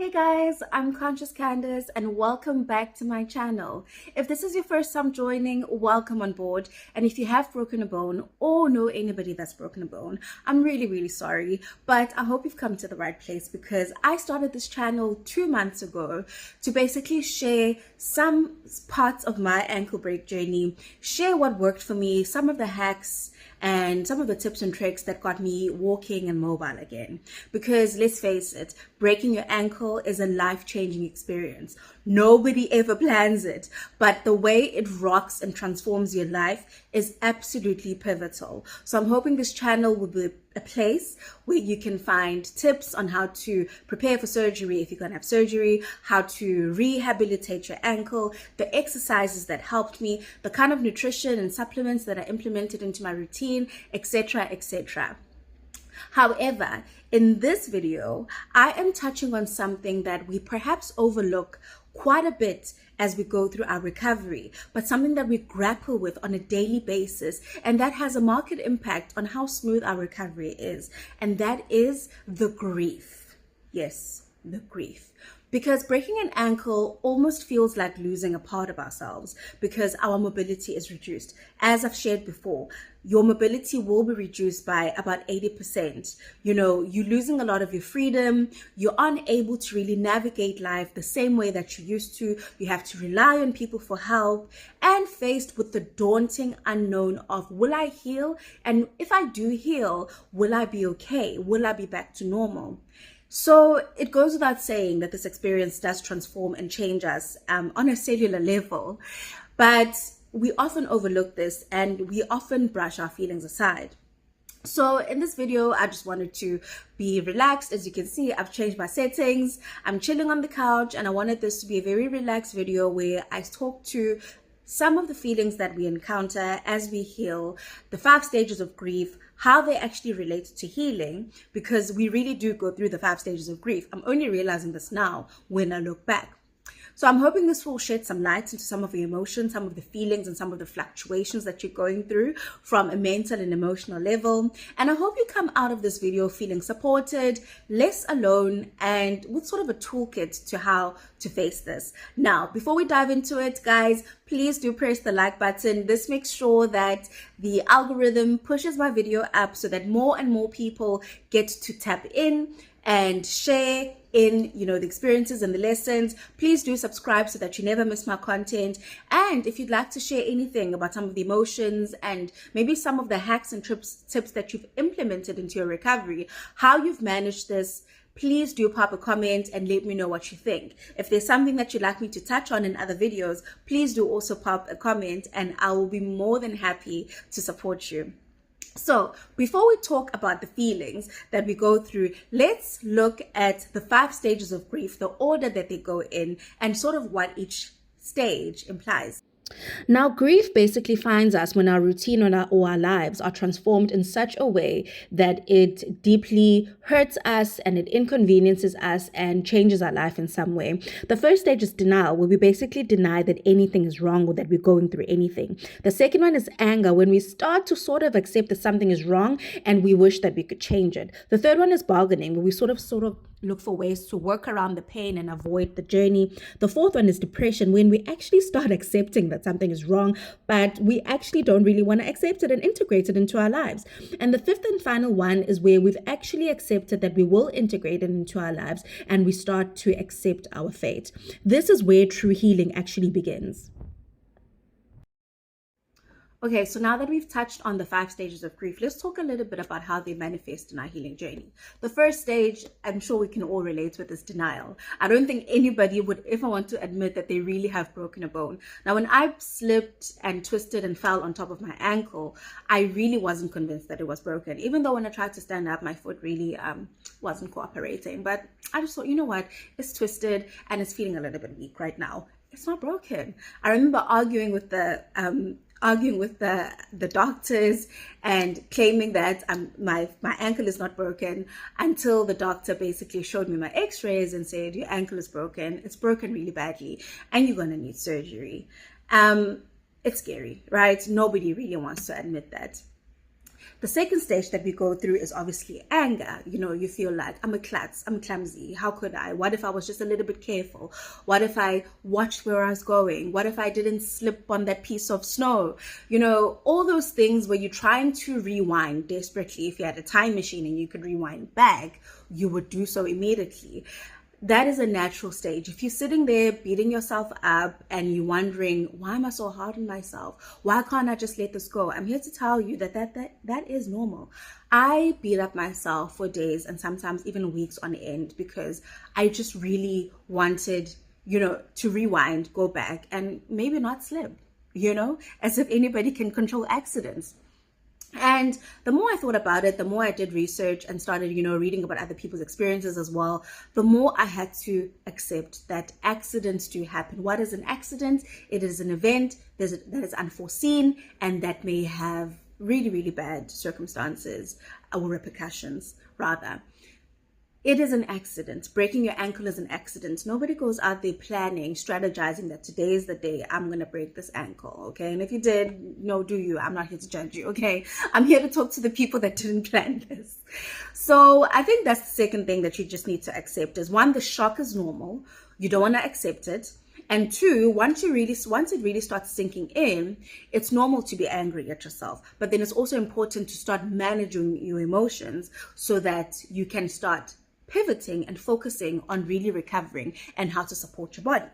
Hey guys, I'm Conscious Candace and welcome back to my channel. If this is your first time joining, welcome on board. And if you have broken a bone or know anybody that's broken a bone, I'm really sorry, but I hope you've come to the right place because I started this channel 2 months ago to basically share some parts of my ankle break journey, share what worked for me, some of the hacks and some of the tips and tricks that got me walking and mobile again. Because let's face it, breaking your ankle is a life-changing experience. Nobody ever plans it, but the way it rocks and transforms your life is absolutely pivotal. So I'm hoping this channel will be a place where you can find tips on how to prepare for surgery if you're going to have surgery, how to rehabilitate your ankle, the exercises that helped me, the kind of nutrition and supplements that I implemented into my routine, etc, etc. However, in this video, I am touching on something that we perhaps overlook quite a bit as we go through our recovery, but something that we grapple with on a daily basis, and that has a marked impact on how smooth our recovery is, and that is the grief. Yes, the grief. Because breaking an ankle almost feels like losing a part of ourselves because our mobility is reduced. As I've shared before, your mobility will be reduced by about 80%. You know, you're losing a lot of your freedom. You're unable to really navigate life the same way that you used to. You have to rely on people for help and faced with the daunting unknown of, will I heal? And if I do heal, will I be okay? Will I be back to normal? So it goes without saying that this experience does transform and change us on a cellular level, but we often overlook this and we often brush our feelings aside. So in this video, I just wanted to be relaxed. As you can see, I've changed my settings. I'm chilling on the couch and I wanted this to be a very relaxed video where I talk to some of the feelings that we encounter as we heal, the 5 stages of grief, how they actually relate to healing, because we really do go through the 5 stages of grief. I'm only realizing this now when I look back. So I'm hoping this will shed some light into some of the emotions, some of the feelings, and some of the fluctuations that you're going through from a mental and emotional level. And I hope you come out of this video feeling supported, less alone, and with sort of a toolkit to how to face this. Now, before we dive into it, guys, please do press the like button. This makes sure that the algorithm pushes my video up so that more and more people get to tap in and share in, the experiences and the lessons. Please do subscribe so that you never miss my content. And if you'd like to share anything about some of the emotions and maybe some of the hacks and tips that you've implemented into your recovery, how you've managed this, please do pop a comment and let me know what you think. If there's something that you'd like me to touch on in other videos, please do also pop a comment and I will be more than happy to support you. So before we talk about the feelings that we go through, let's look at the 5 stages of grief, the order that they go in, and sort of what each stage implies. Now, grief basically finds us when our routine or our lives are transformed in such a way that it deeply hurts us and it inconveniences us and changes our life in some way. The first stage is denial, where we basically deny that anything is wrong or that we're going through anything. The second one is anger, when we start to sort of accept that something is wrong and we wish that we could change it. The third one is bargaining, where we sort of look for ways to work around the pain and avoid the journey. The fourth one is depression, when we actually start accepting that something is wrong, but we actually don't really want to accept it and integrate it into our lives. And the fifth and final one is where we've actually accepted that we will integrate it into our lives and we start to accept our fate. This is where true healing actually begins. Okay, so now that we've touched on the 5 stages of grief, let's talk a little bit about how they manifest in our healing journey. The first stage, I'm sure we can all relate with, is denial. I don't think anybody would ever want to admit that they really have broken a bone. Now, when I slipped and twisted and fell on top of my ankle, I really wasn't convinced that it was broken. Even though when I tried to stand up, my foot really wasn't cooperating. But I just thought, you know what, it's twisted and it's feeling a little bit weak right now. It's not broken. I remember arguing with the doctors and claiming that my ankle is not broken, until the doctor basically showed me my x-rays and said, your ankle is broken. It's broken really badly and you're going to need surgery. It's scary, right? Nobody really wants to admit that. The second stage that we go through is obviously anger. You feel like, I'm a klutz, I'm clumsy. How could I? What if I was just a little bit careful? What if I watched where I was going? What if I didn't slip on that piece of snow? All those things where you're trying to rewind desperately. If you had a time machine and you could rewind back, you would do so immediately. That is a natural stage. If you're sitting there beating yourself up and you're wondering, why am I so hard on myself? Why can't I just let this go? I'm here to tell you that is normal. I beat up myself for days and sometimes even weeks on end because I just really wanted, to rewind, go back and maybe not slip, as if anybody can control accidents. And the more I thought about it, the more I did research and started, reading about other people's experiences as well, the more I had to accept that accidents do happen. What is an accident? It is an event that is unforeseen and that may have really, really bad circumstances or repercussions, rather. It is an accident. Breaking your ankle is an accident. Nobody goes out there planning, strategizing that today is the day I'm going to break this ankle, okay? And if you did, no, do you. I'm not here to judge you, okay? I'm here to talk to the people that didn't plan this. So I think that's the second thing that you just need to accept is, one, the shock is normal. You don't want to accept it. And two, once it really starts sinking in, it's normal to be angry at yourself. But then it's also important to start managing your emotions so that you can start pivoting and focusing on really recovering and how to support your body.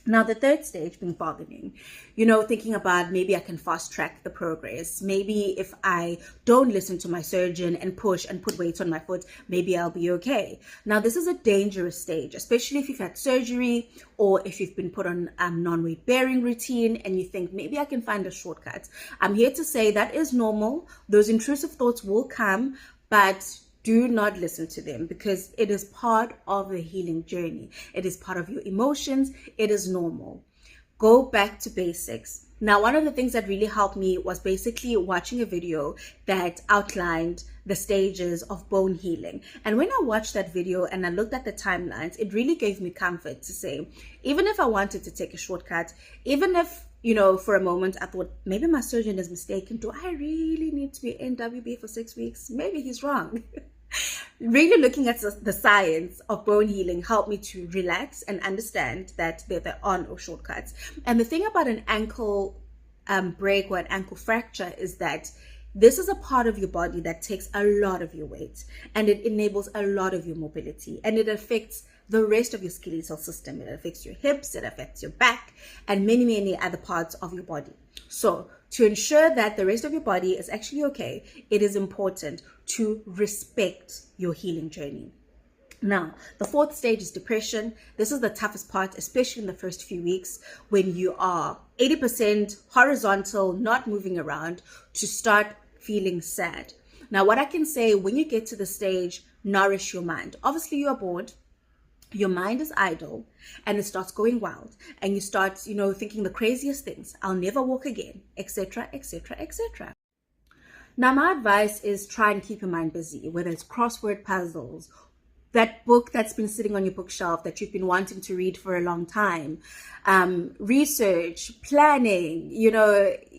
Now, the third stage being bargaining, thinking about maybe I can fast track the progress. Maybe if I don't listen to my surgeon and push and put weight on my foot, maybe I'll be okay. Now, this is a dangerous stage, especially if you've had surgery or if you've been put on a non-weight bearing routine and you think maybe I can find a shortcut. I'm here to say that is normal. Those intrusive thoughts will come, but do not listen to them because it is part of the healing journey. It is part of your emotions. It is normal. Go back to basics. Now, one of the things that really helped me was basically watching a video that outlined the stages of bone healing. And when I watched that video and I looked at the timelines, it really gave me comfort to say, even if I wanted to take a shortcut, even if for a moment I thought maybe my surgeon is mistaken, do I really need to be in WB for 6 weeks? Maybe he's wrong. Really looking at the science of bone healing helped me to relax and understand that there are no shortcuts. And the thing about an ankle break or an ankle fracture is that this is a part of your body that takes a lot of your weight and it enables a lot of your mobility and it affects the rest of your skeletal system. It affects your hips, it affects your back and many, many other parts of your body. So to ensure that the rest of your body is actually okay, it is important to respect your healing journey. Now, the fourth stage is depression. This is the toughest part, especially in the first few weeks when you are 80% horizontal, not moving around, to start feeling sad. Now, what I can say, when you get to the stage, nourish your mind. Obviously, you are bored. Your mind is idle and it starts going wild and you start, thinking the craziest things. I'll never walk again, etc., etc., etc. Now, my advice is try and keep your mind busy, whether it's crossword puzzles, that book that's been sitting on your bookshelf that you've been wanting to read for a long time, research, planning,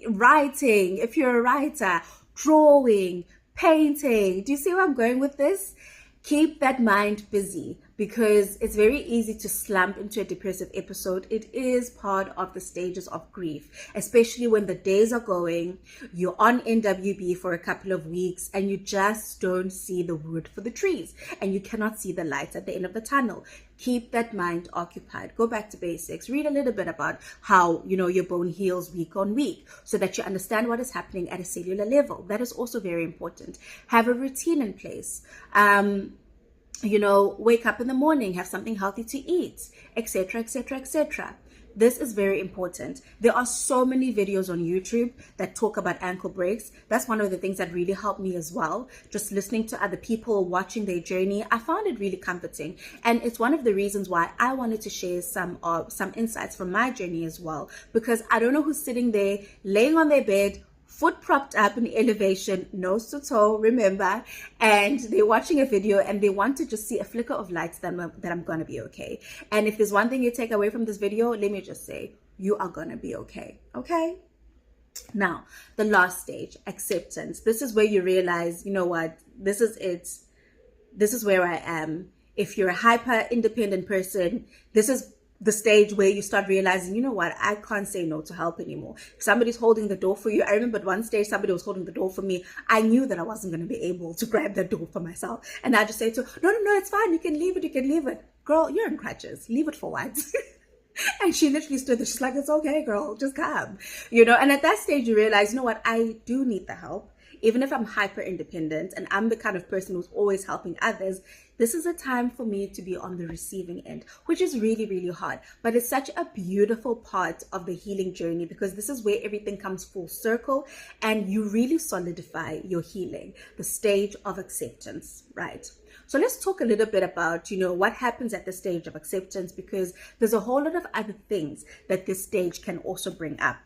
writing, if you're a writer, drawing, painting. Do you see where I'm going with this? Keep that mind busy because it's very easy to slump into a depressive episode. It is part of the stages of grief, especially when the days are going, you're on NWB for a couple of weeks and you just don't see the wood for the trees and you cannot see the light at the end of the tunnel. Keep that mind occupied. Go back to basics. Read a little bit about how, your bone heals week on week so that you understand what is happening at a cellular level. That is also very important. Have a routine in place. Wake up in the morning, have something healthy to eat, etc., etc., etc. This is very important. There are so many videos on YouTube that talk about ankle breaks. That's one of the things that really helped me as well. Just listening to other people, watching their journey, I found it really comforting. And it's one of the reasons why I wanted to share some insights from my journey as well. Because I don't know who's sitting there, laying on their bed, foot propped up in elevation, nose to toe, remember, and they're watching a video and they want to just see a flicker of light that I'm going to be okay. And if there's one thing you take away from this video, let me just say, you are going to be okay. Okay? Now, the last stage, acceptance. This is where you realize, you know what, this is it. This is where I am. If you're a hyper independent person, this is the stage where you start realizing, you know what, I can't say no to help anymore. If somebody's holding the door for you, I remember at one stage somebody was holding the door for me. I knew that I wasn't going to be able to grab that door for myself. And I just said to her, no, it's fine. You can leave it. Girl, you're in crutches. Leave it for once. And she literally stood there. She's like, it's okay, girl, just come. And at that stage you realize, you know what, I do need the help. Even if I'm hyper independent and I'm the kind of person who's always helping others, this is a time for me to be on the receiving end, which is really, really hard. But it's such a beautiful part of the healing journey, because this is where everything comes full circle and you really solidify your healing, the stage of acceptance, right? So let's talk a little bit about, what happens at the stage of acceptance, because there's a whole lot of other things that this stage can also bring up.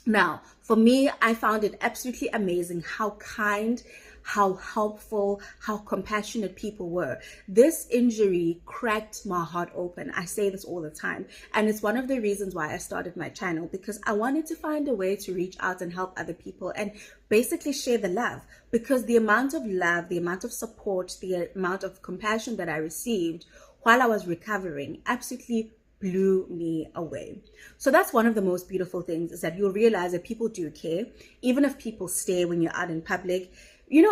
Now, for me, I found it absolutely amazing how kind, how helpful, how compassionate people were. This injury cracked my heart open. I say this all the time. And it's one of the reasons why I started my channel, because I wanted to find a way to reach out and help other people and basically share the love. Because the amount of love, the amount of support, the amount of compassion that I received while I was recovering absolutely blew me away. So that's one of the most beautiful things, is that you'll realize that people do care. Even if people stare when you're out in public,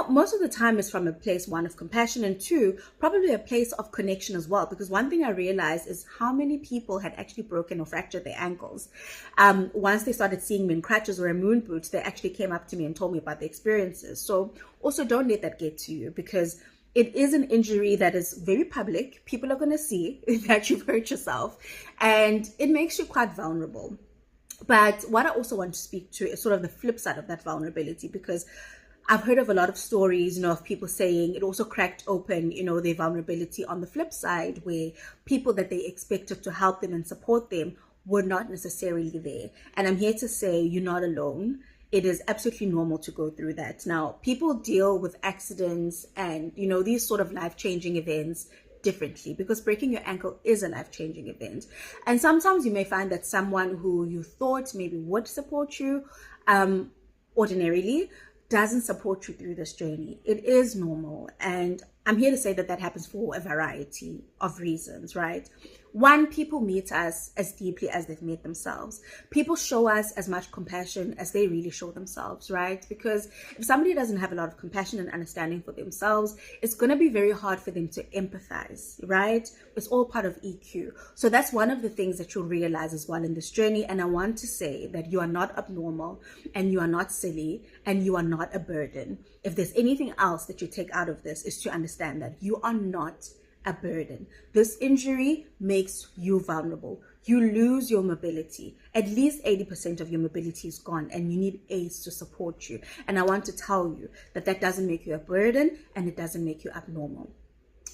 most of the time it's from a place, one, of compassion, and two, probably a place of connection as well. Because one thing I realized is how many people had actually broken or fractured their ankles. Once they started seeing me in crutches or a moon boot, they actually came up to me and told me about their experiences. So also don't let that get to you, because it is an injury that is very public. People are going to see that you've hurt yourself, and it makes you quite vulnerable. But what I also want to speak to is sort of the flip side of that vulnerability, because I've heard of a lot of stories, of people saying it also cracked open, their vulnerability on the flip side, where people that they expected to help them and support them were not necessarily there. And I'm here to say you're not alone. It is absolutely normal to go through that. Now, people deal with accidents and, these sort of life-changing events differently, because breaking your ankle is a life-changing event. And sometimes you may find that someone who you thought maybe would support you ordinarily doesn't support you through this journey. It is normal. And I'm here to say that happens for a variety of reasons, right? One, people meet us as deeply as they've met themselves. People show us as much compassion as they really show themselves, right? Because if somebody doesn't have a lot of compassion and understanding for themselves, it's going to be very hard for them to empathize, right? It's all part of EQ. So that's one of the things that you'll realize as well in this journey. And I want to say that you are not abnormal, and you are not silly, and you are not a burden. If there's anything else that you take out of this, is to understand that you are not a burden. This injury makes you vulnerable. You lose your mobility. At least 80% of your mobility is gone, and you need aids to support you. And I want to tell you that doesn't make you a burden, and it doesn't make you abnormal.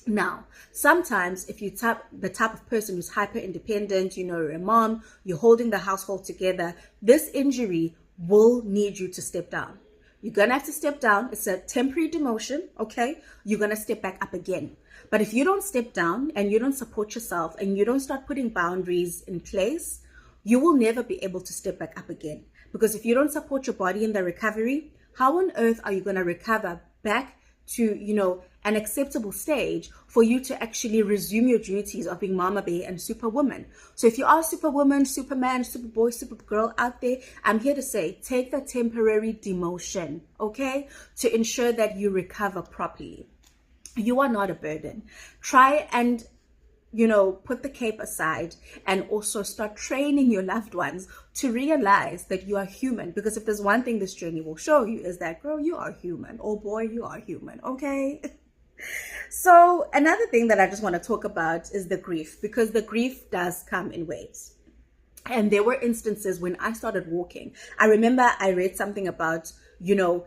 Now, sometimes if you're the type of person who's hyper independent, you're a mom, you're holding the household together, this injury will need you to step down. You're going to have to step down. It's a temporary demotion, okay? You're going to step back up again. But if you don't step down and you don't support yourself and you don't start putting boundaries in place, you will never be able to step back up again. Because if you don't support your body in the recovery, how on earth are you going to recover back to, an acceptable stage for you to actually resume your duties of being mama bear and superwoman? So if you are superwoman, superman, superboy, supergirl out there, I'm here to say, take that temporary demotion, okay, to ensure that you recover properly. You are not a burden. Try and put the cape aside and also start training your loved ones to realize that you are human. Because if there's one thing this journey will show you, is that, girl, you are human. Oh boy, you are human, okay? So another thing that I just want to talk about is the grief, because the grief does come in waves. And there were instances when I started walking. I remember I read something about, you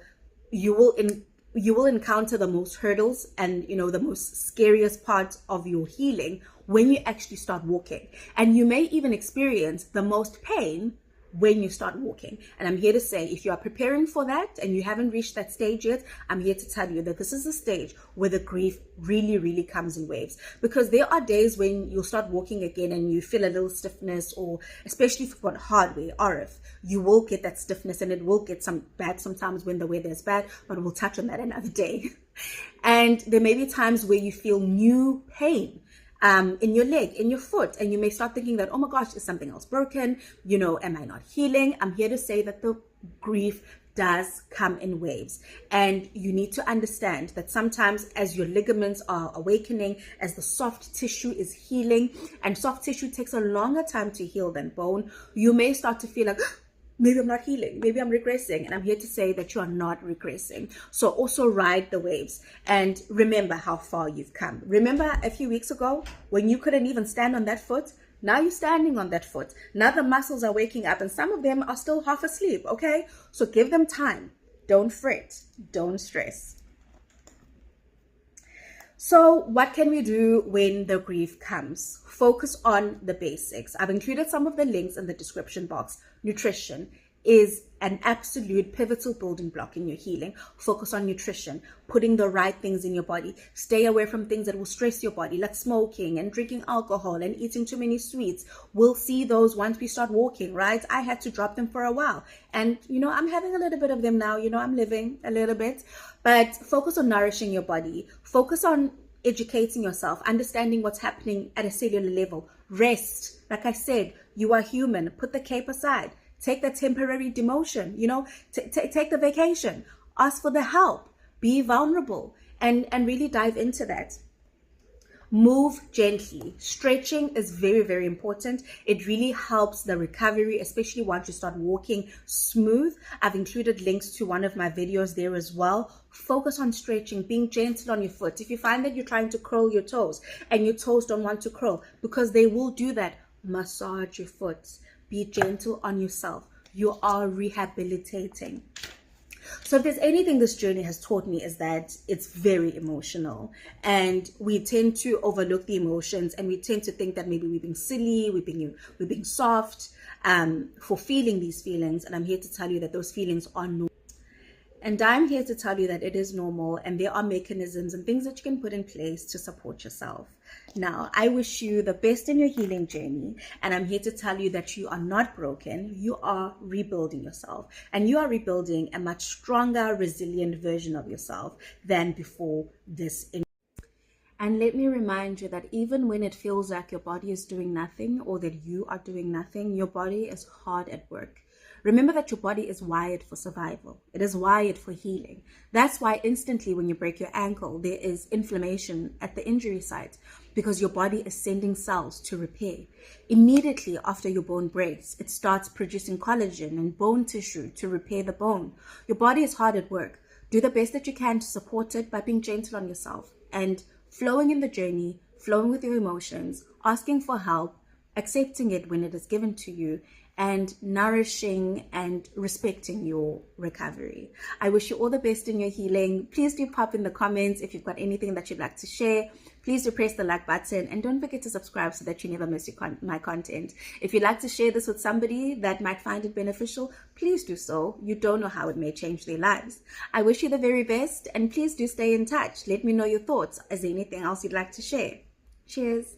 will encounter the most hurdles and, the most scariest part of your healing when you actually start walking. And you may even experience the most pain when you start walking. And I'm here to say, if you are preparing for that and you haven't reached that stage yet, I'm here to tell you that this is a stage where the grief really, really comes in waves. Because there are days when you'll start walking again and you feel a little stiffness, or especially if you've got hardware, RF, you will get that stiffness, and it will get some bad sometimes when the weather is bad, but we'll touch on that another day. And there may be times where you feel new pain in your leg, in your foot, and you may start thinking that, oh my gosh, is something else broken? You know, am I not healing? I'm here to say that the grief does come in waves, and you need to understand that sometimes as your ligaments are awakening, as the soft tissue is healing, and soft tissue takes a longer time to heal than bone, you may start to feel like, maybe I'm not healing, maybe I'm regressing. And I'm here to say that you are not regressing. So also ride the waves and remember how far you've come. Remember a few weeks ago when you couldn't even stand on that foot? Now you're standing on that foot. Now the muscles are waking up, and some of them are still half asleep, okay? So give them time. Don't fret. Don't stress. So what can we do when the grief comes? Focus on the basics. I've included some of the links in the description box. Nutrition is an absolute pivotal building block in your healing. Focus on nutrition, putting the right things in your body. Stay away from things that will stress your body, like smoking and drinking alcohol and eating too many sweets. We'll see those once we start walking, right? I had to drop them for a while. And, you know, I'm having a little bit of them now. You know, I'm living a little bit. But focus on nourishing your body. Focus on educating yourself, understanding what's happening at a cellular level. Rest. Like I said, you are human. Put the cape aside. Take the temporary demotion, you know, take the vacation, ask for the help, be vulnerable, and really dive into that. Move gently. Stretching is very, very important. It really helps the recovery, especially once you start walking smooth. I've included links to one of my videos there as well. Focus on stretching, being gentle on your foot. If you find that you're trying to curl your toes and your toes don't want to curl, because they will do that, massage your foot. Be gentle on yourself. You are rehabilitating. So if there's anything this journey has taught me, is that it's very emotional, and we tend to overlook the emotions, and we tend to think that maybe we're being silly, we're being soft for feeling these feelings. And I'm here to tell you that those feelings are normal. And I'm here to tell you that it is normal, and there are mechanisms and things that you can put in place to support yourself. Now, I wish you the best in your healing journey, and I'm here to tell you that you are not broken. You are rebuilding yourself, and you are rebuilding a much stronger, resilient version of yourself than before this. And let me remind you that even when it feels like your body is doing nothing, or that you are doing nothing, your body is hard at work. Remember that your body is wired for survival. It is wired for healing. That's why instantly when you break your ankle, there is inflammation at the injury site, because your body is sending cells to repair. Immediately after your bone breaks, it starts producing collagen and bone tissue to repair the bone. Your body is hard at work. Do the best that you can to support it by being gentle on yourself and flowing in the journey, flowing with your emotions, asking for help, accepting it when it is given to you, and nourishing and respecting your recovery. I wish you all the best in your healing. Please do pop in the comments if you've got anything that you'd like to share. Please do press the like button, and don't forget to subscribe so that you never miss my content. If you'd like to share this with somebody that might find it beneficial, please do so. You don't know how it may change their lives. I wish you the very best, and please do stay in touch. Let me know your thoughts. Is there anything else you'd like to share? Cheers.